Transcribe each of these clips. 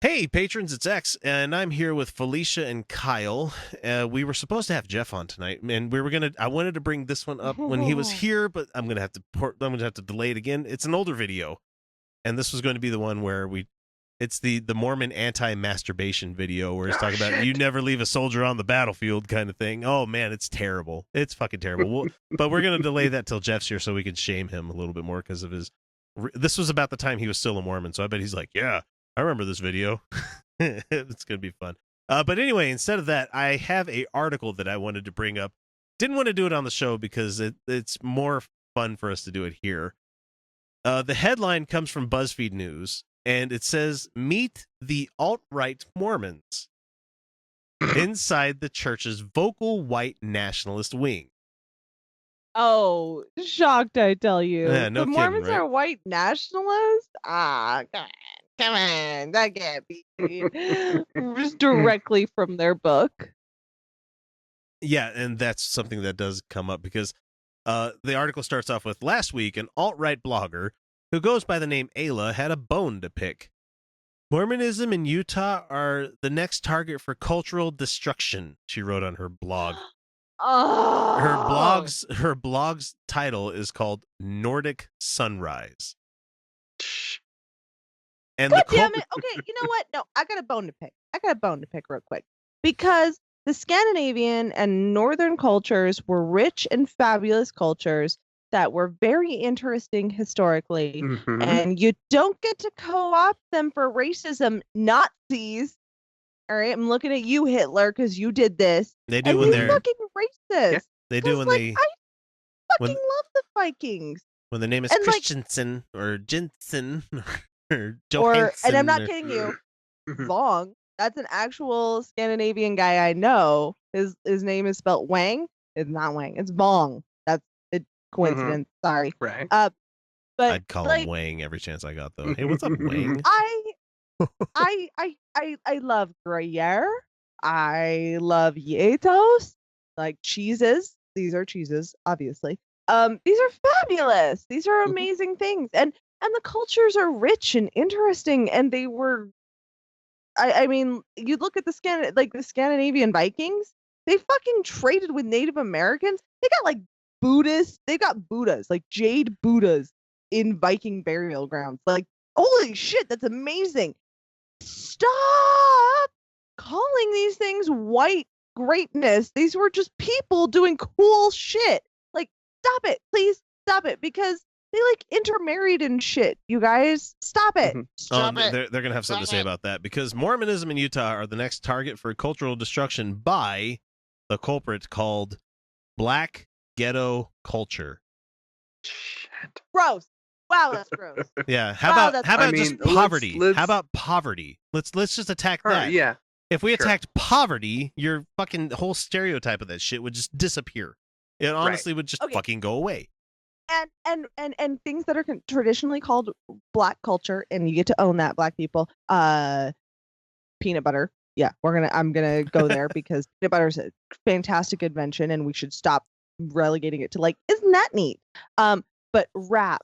Hey, patrons, it's X, and I'm here with Felicia and Kyle. We were supposed to have Jeff on tonight, and I wanted to bring this one up when he was here, but I'm gonna have to delay it again. It's an older video, and this was going to be the one where it's the Mormon anti-masturbation video where he's talking about you never leave a soldier on the battlefield kind of thing. Oh man, it's terrible. It's fucking terrible. But we're gonna delay that till Jeff's here so we can shame him a little bit more because of his. This was about the time he was still a Mormon, so I bet he's like, yeah. I remember this video. It's going to be fun. But anyway, instead of that, I have an article that I wanted to bring up. Didn't want to do it on the show because it's more fun for us to do it here. The headline comes from BuzzFeed News, and it says, "Meet the alt-right Mormons inside the church's vocal white nationalist wing." Oh, shocked, I tell you. Yeah, no the kidding, Mormons right? are white nationalists? Ah, come on, that can't be. Just directly from their book. Yeah, and that's something that does come up because the article starts off with, "Last week, an alt-right blogger who goes by the name Ayla had a bone to pick. Mormonism in Utah are the next target for cultural destruction," she wrote on her blog. Oh. Her blog's title is called Nordic Sunrise. And God damn it. Okay, you know what? No, I got a bone to pick real quick. Because the Scandinavian and Northern cultures were rich and fabulous cultures that were very interesting historically. Mm-hmm. And you don't get to co-opt them for racism, Nazis. All right, I'm looking at you, Hitler, because you did this. They do and when they're they're fucking racist. Yeah, they do when they I fucking love the Vikings. When the name is And, Christensen or Jensen or Johansson. And I'm not kidding you, Vong. That's an actual Scandinavian guy I know. His name is spelled Wang. It's not Wang. It's Vong. That's a coincidence. Sorry. Right. But I'd call him Wang every chance I got though. Hey, what's up, Wang? I love Gruyere. I love Yetos. Like cheeses. These are cheeses, obviously. These are fabulous. These are amazing things. And the cultures are rich and interesting, and they were I mean, you look at the Scandinavian Vikings, they fucking traded with Native Americans. They got like Buddhists, they got Buddhas, like jade Buddhas in Viking burial grounds. Like, holy shit, that's amazing. Stop calling these things white greatness. These were just people doing cool shit. Like, stop it. Please stop it, because they like intermarried and shit. You guys, stop it. Stop it. They're gonna have something to say about that, because Mormonism in Utah are the next target for cultural destruction by the culprit called Black Ghetto Culture. Shit. Gross. Wow, that's gross. Yeah. How about just poverty? How about poverty? Let's just attack that. Yeah. If we attacked poverty, your fucking whole stereotype of that shit would just disappear. It honestly would just fucking go away. And things that are traditionally called black culture, and you get to own that, black people. Peanut butter. Yeah, I'm gonna go there because peanut butter is a fantastic invention, and we should stop relegating it to like, isn't that neat? But rap,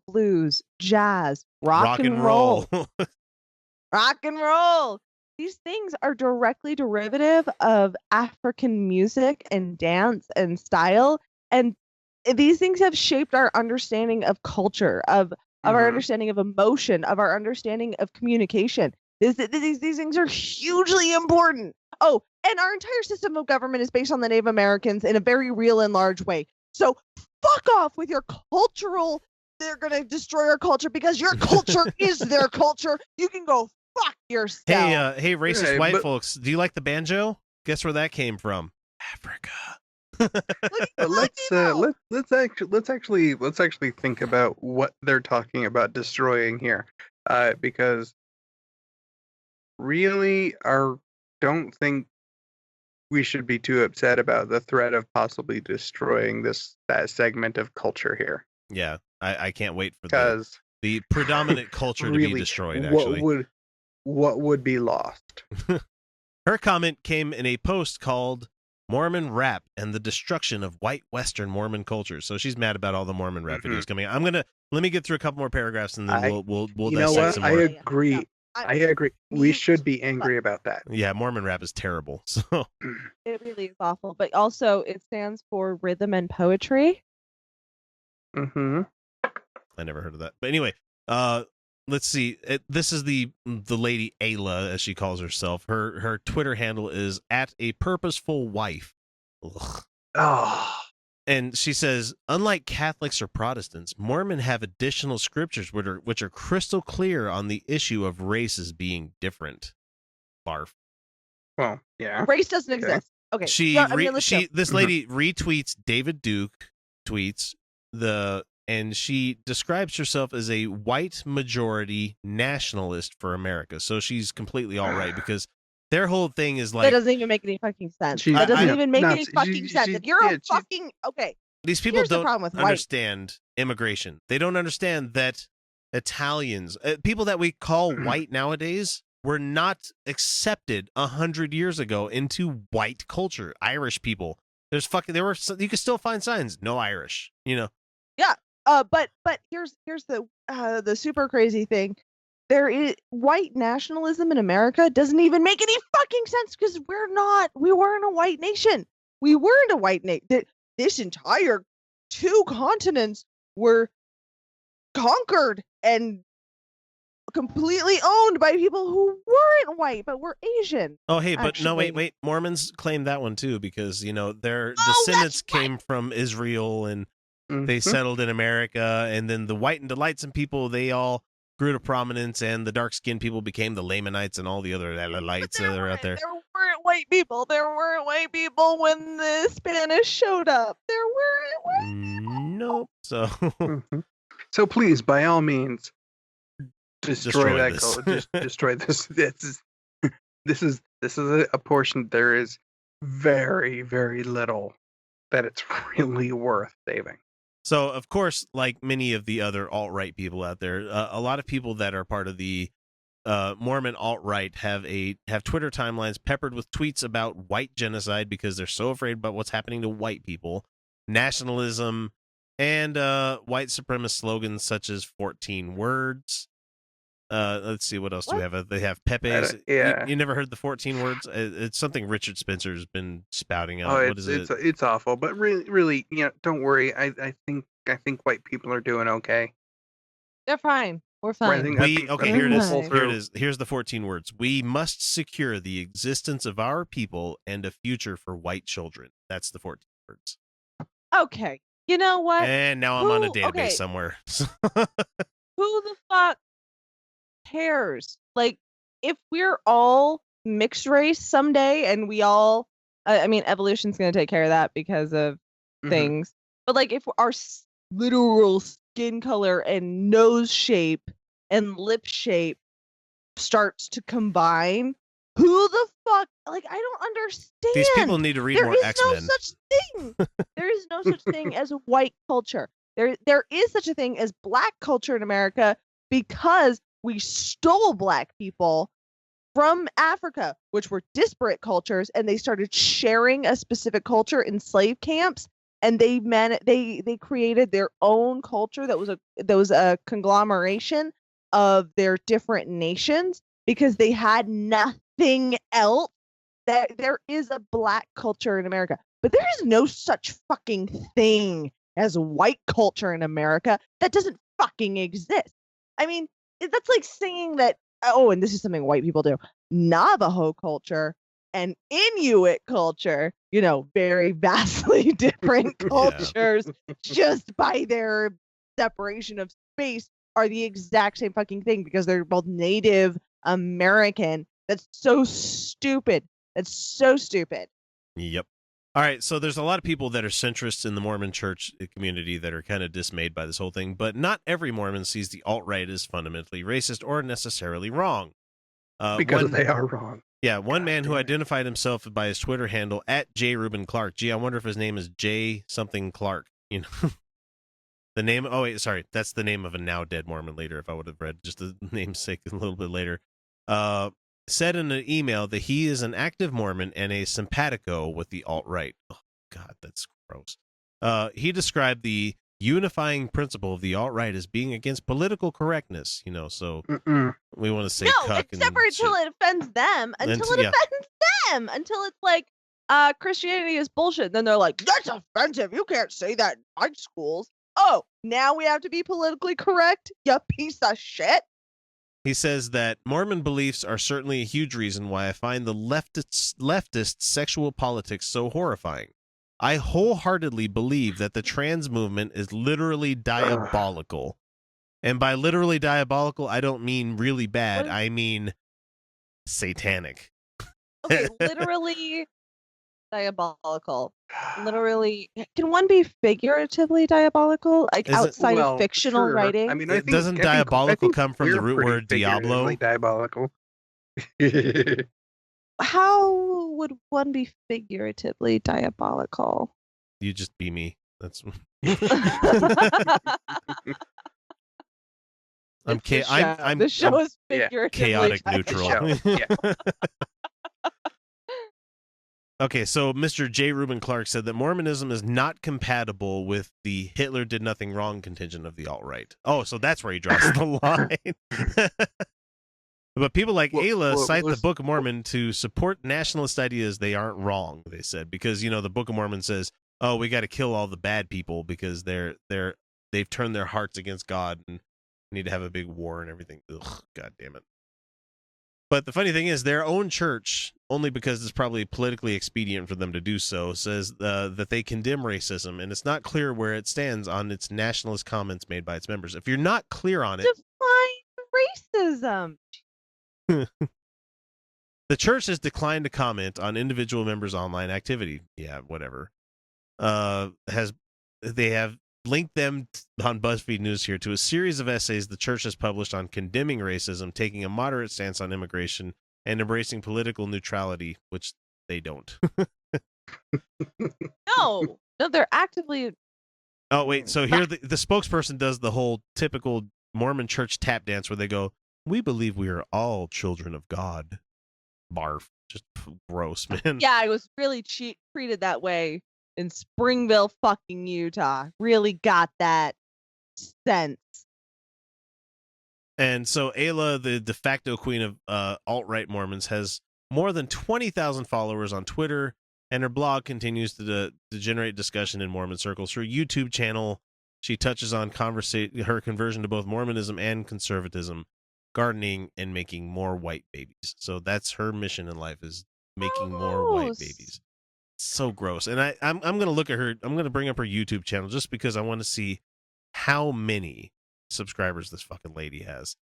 blues, jazz, rock and roll. Rock and roll. These things are directly derivative of African music and dance and style, and these things have shaped our understanding of culture, of our understanding of emotion, of our understanding of communication. These things are hugely important. Oh, and our entire system of government is based on the Native Americans in a very real and large way. So fuck off with your cultural, they're going to destroy our culture because your culture is their culture. You can go fuck yourself. Hey, racist white folks, do you like the banjo? Guess where that came from? Africa. Let's actually think about what they're talking about destroying here, because really, don't think we should be too upset about the threat of possibly destroying that segment of culture here. Yeah, I can't wait for the predominant culture to be destroyed. Actually, what would be lost? Her comment came in a post called Mormon Rap and the Destruction of White Western Mormon Culture. So she's mad about all the Mormon rap videos coming out. Let me get through a couple more paragraphs and then we'll you know dissect what? some I more. agree. I agree. We should be angry about that. Yeah, Mormon rap is terrible. So It really is awful. But also, it stands for rhythm and poetry. Mm-hmm. I never heard of that. But anyway, let's see. This is the lady Ayla, as she calls herself. Her Twitter handle is @apurposefulwife. Ugh. Oh, And she says, unlike Catholics or Protestants, Mormon have additional scriptures which are crystal clear on the issue of races being different. Barf. well, yeah. Race doesn't exist. Okay. This lady retweets David Duke tweets and she describes herself as a white majority nationalist for America. So she's completely all right because their whole thing is like that doesn't even make any fucking sense. She- That doesn't yeah, even make any Nazi- fucking sense. she- If you're yeah, a fucking okay, these people here's the don't problem with white. understand immigration. They don't understand that Italians, people that we call white nowadays, were not accepted 100 years ago into white culture. Irish people, you can still find signs, no Irish, But here's the super crazy thing. There is white nationalism in America doesn't even make any fucking sense because we weren't a white nation. We weren't a white nation. This entire 2 continents were conquered and completely owned by people who weren't white but were Asian. Oh, hey, but no, Actually. wait. Mormons claim that one too because their Oh, descendants that's right. came from Israel and they Mhm. settled in America, and then the white and delightsome people, they all grew to prominence, and the dark skinned people became the Lamanites and all the other lights that are out there. There weren't white people. There weren't white people when the Spanish showed up. There weren't white. Nope. So Mhm. So please, by all means, destroy that this. goal. Just destroy this. This is a portion. There is very, very little that it's really worth saving. So, of course, like many of the other alt-right people out there, a lot of people that are part of the Mormon alt-right have Twitter timelines peppered with tweets about white genocide because they're so afraid about what's happening to white people, nationalism, and white supremacist slogans such as 14 words. Let's see, what else do we have? They have Pepe's. Yeah. You never heard the 14 words? It's something Richard Spencer's been spouting out. Oh, What is it? it's awful. But really, don't worry. I think white people are doing okay. They're fine. We're I fine. think- I think Here it is. we'll pull Here it through. is. Here's the 14 words. We must secure the existence of our people and a future for white children. That's the 14 words. Okay. You know what? And now I'm on a Who- database okay. somewhere. Who the fuck cares? Like, if we're all mixed race someday and we all, I mean, evolution's going to take care of that because of Mhm. things. But like, if our literal skin color and nose shape and lip shape starts to combine, who the fuck? Like, I don't understand. These people need to read There more is X-Men. no such thing. There is no such thing as white culture. There is such a thing as black culture in America because we stole black people from Africa, which were disparate cultures, and they started sharing a specific culture in slave camps, and they created their own culture that was a conglomeration of their different nations because they had nothing else. That there is a black culture in America, but there is no such fucking thing as white culture in America. That doesn't fucking exist. I mean, that's like saying that, oh, and this is something white people do, Navajo culture and Inuit culture, very vastly different cultures just by their separation of space are the exact same fucking thing because they're both Native American. That's so stupid. That's so stupid. Yep. All right, so there's a lot of people that are centrists in the Mormon church community that are kind of dismayed by this whole thing, but not every Mormon sees the alt-right as fundamentally racist or necessarily wrong. Because they are wrong. Yeah, one man who damn it. identified himself by his Twitter handle @JRubenClark. Gee, I wonder if his name is J something Clark. The name. Oh wait, sorry, that's the name of a now dead Mormon leader. If I would have read just the namesake a little bit later, said in an email that he is an active Mormon and a simpatico with the alt-right. Oh God, that's gross. He described the unifying principle of the alt-right is being against political correctness, so we want to say No, cuck except for and until shit. it offends them. Until it yeah. offends them. Until it's like, Christianity is bullshit. Then they're like, that's offensive. You can't say that in my schools. Oh, now we have to be politically correct? You piece of shit. He says that Mormon beliefs are certainly a huge reason why I find the leftist sexual politics so horrifying. I wholeheartedly believe that the trans movement is literally diabolical. And by literally diabolical, I don't mean really bad. I mean satanic. Okay, literally diabolical. Literally, can one be figuratively diabolical? Like outside of fictional writing? I mean, I think, doesn't diabolical come from the root pretty word Diablo? figuratively diabolical. How would one be figuratively diabolical? You just be me. That's I'm the show is figuratively chaotic neutral. Yeah. Okay, so Mr. J. Reuben Clark said that Mormonism is not compatible with the Hitler did nothing wrong contingent of the alt-right. Oh, so that's where he draws the line. But people like Ayla cite the Book of Mormon to support nationalist ideas. They aren't wrong, they said, because the Book of Mormon says, "Oh, we got to kill all the bad people because they've turned their hearts against God and need to have a big war and everything." Ugh, God damn it. But the funny thing is, their own church, only because it's probably politically expedient for them to do so, says that they condemn racism, and it's not clear where it stands on its nationalist comments made by its members. If you're not clear on it, define racism. The church has declined to comment on individual members' online activity. Yeah, whatever. They have linked them on BuzzFeed News here to a series of essays the church has published on condemning racism, taking a moderate stance on immigration, and embracing political neutrality, which they don't. No, they're actively. Oh wait, so here the spokesperson does the whole typical Mormon church tap dance where they go, "We believe we are all children of God." Barf. Just gross, man. Yeah, I was really treated that way in Springville, fucking Utah. Really got that sense. And so Ayla, the de facto queen of alt-right Mormons, has more than 20,000 followers on Twitter, and her blog continues to generate discussion in Mormon circles. Her YouTube channel, she touches on her conversion to both Mormonism and conservatism, gardening, and making more white babies. So that's her mission in life, is making more white babies. So gross. And I'm gonna look at her. I'm gonna bring up her YouTube channel just because I want to see how many subscribers this fucking lady has.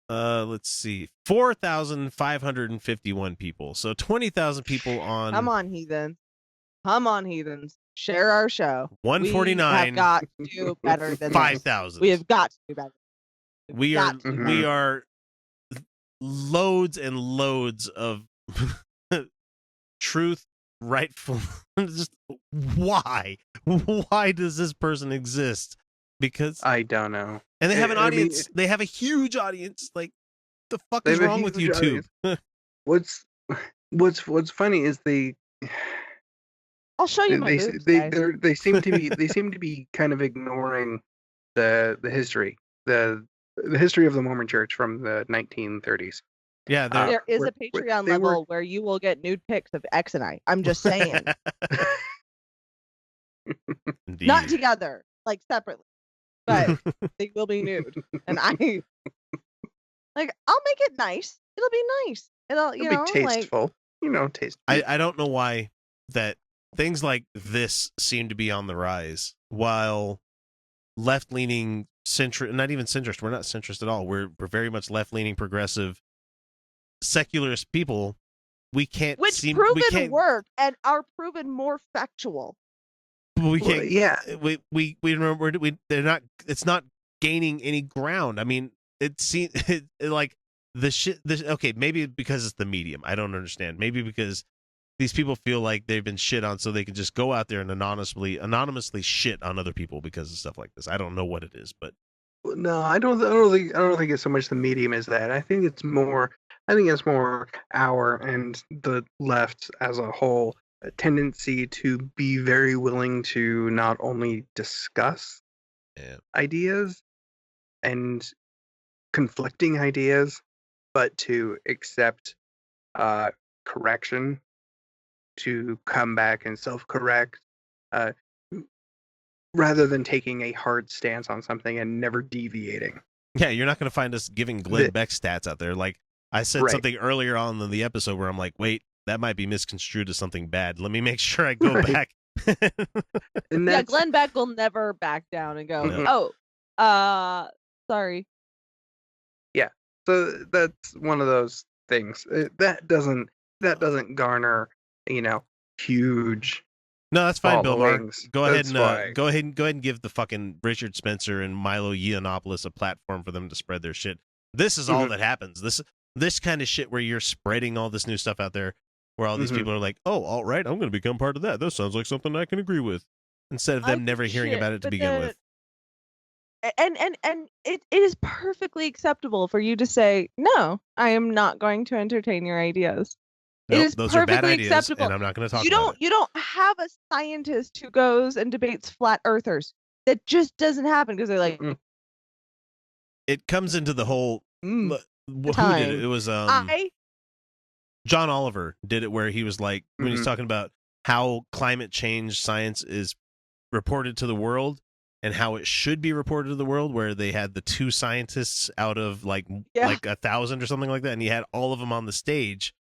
Let's see, 4,551 people. So 20,000 people on. Come on, heathens. Share our show. 149. We have got to do better than 5,000. We have got to do better. We are loads and loads of truth, rightful. Just why does this person exist? Because I don't know. And they have an audience. They have a huge audience. Like, the fuck is wrong with YouTube? What's funny is I'll show you my boobs, guys. They seem to be kind of ignoring the history the history of the Mormon Church from the 1930s. Yeah, there is a Patreon level where you will get nude pics of X and I. I'm just saying. Not together, like separately, but they will be nude. And I'll make it nice. It'll be nice. It'll be tasteful. Tasteful. I don't know why that things like this seem to be on the rise, while left-leaning not even centrist. We're not centrist at all. We're very much left-leaning, progressive, secularist people. We can't work and are proven more factual. We can't. We remember they're not. It's not gaining any ground. I mean, it seems like the shit. Okay, maybe because it's the medium. I don't understand. Maybe because these people feel like they've been shit on, so they can just go out there and anonymously shit on other people because of stuff like this. I don't know what it is, but no, I don't think it's so much the medium as that. I think it's more our and the left as a whole a tendency to be very willing to not only discuss ideas and conflicting ideas, but to accept correction, to come back and self-correct, uh, rather than taking a hard stance on something and never deviating. Yeah, you're not going to find us giving Glenn Beck stats out there. Like I said Right. something earlier on in the episode where I'm like, wait, that might be misconstrued as something bad. Let me make sure I go Right. back. And Yeah, that's, Glenn Beck will never back down and go, Mhm. sorry. so that's one of those things that doesn't garner, huge No, that's fine, Bill Maher. followings. Go ahead That's and why. go ahead and give the fucking Richard Spencer and Milo Yiannopoulos a platform for them to spread their shit. This is all Mhm. that happens. This kind of shit where you're spreading all this new stuff out there, where all these Mhm. people are like, "Oh, all right, I'm going to become part of that. That sounds like something I can agree with," instead of I them never give hearing shit, about it to but begin with. And it is perfectly acceptable for you to say, no, I am not going to entertain your ideas. It Nope, is those are bad perfectly ideas, acceptable. and I'm not going to talk You about it. don't have a scientist who goes and debates flat earthers. That just doesn't happen because they're like, Mm-mm. It comes into the whole. Mm, Who did time. it? It was I John Oliver did it, where he was like, when he's Mhm. talking about how climate change science is reported to the world and how it should be reported to the world, where they had the two scientists out of like Yeah. 1,000 or something like that, and he had all of them on the stage,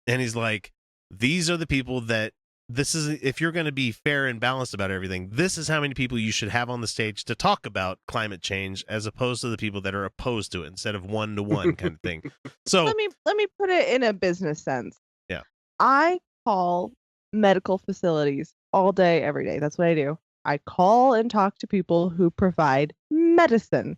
and he's like, these are the people that this is, if you're going to be fair and balanced about everything, this is how many people you should have on the stage to talk about climate change, as opposed to the people that are opposed to it, instead of 1-to-1 kind of thing. So let me put it in a business sense. Yeah. I call medical facilities all day, every day. That's what I do. I call and talk to people who provide medicine.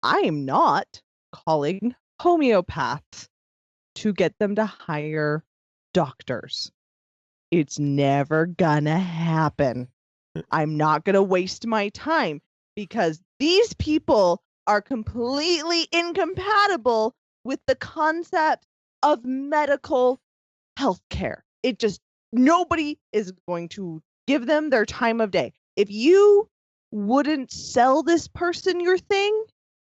I am not calling homeopaths to get them to hire doctors. It's never gonna happen. I'm not gonna waste my time because these people are completely incompatible with the concept of medical health care. It just, nobody is going to give them their time of day. If you wouldn't sell this person your thing,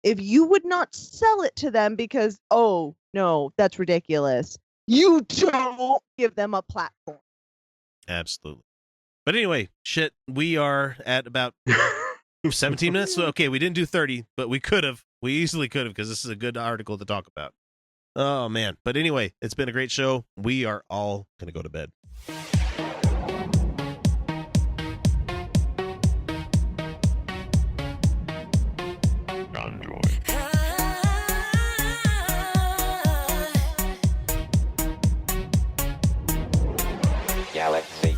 if you would not sell it to them because, oh, no, that's ridiculous, you don't give them a platform. absolutely. But anyway, shit, we are at about 17 minutes. So, okay, we didn't do 30, but we could have. We easily could have, because this is a good article to talk about. Oh, man. But anyway, it's been a great show. We are all going to go to bed. Galaxy.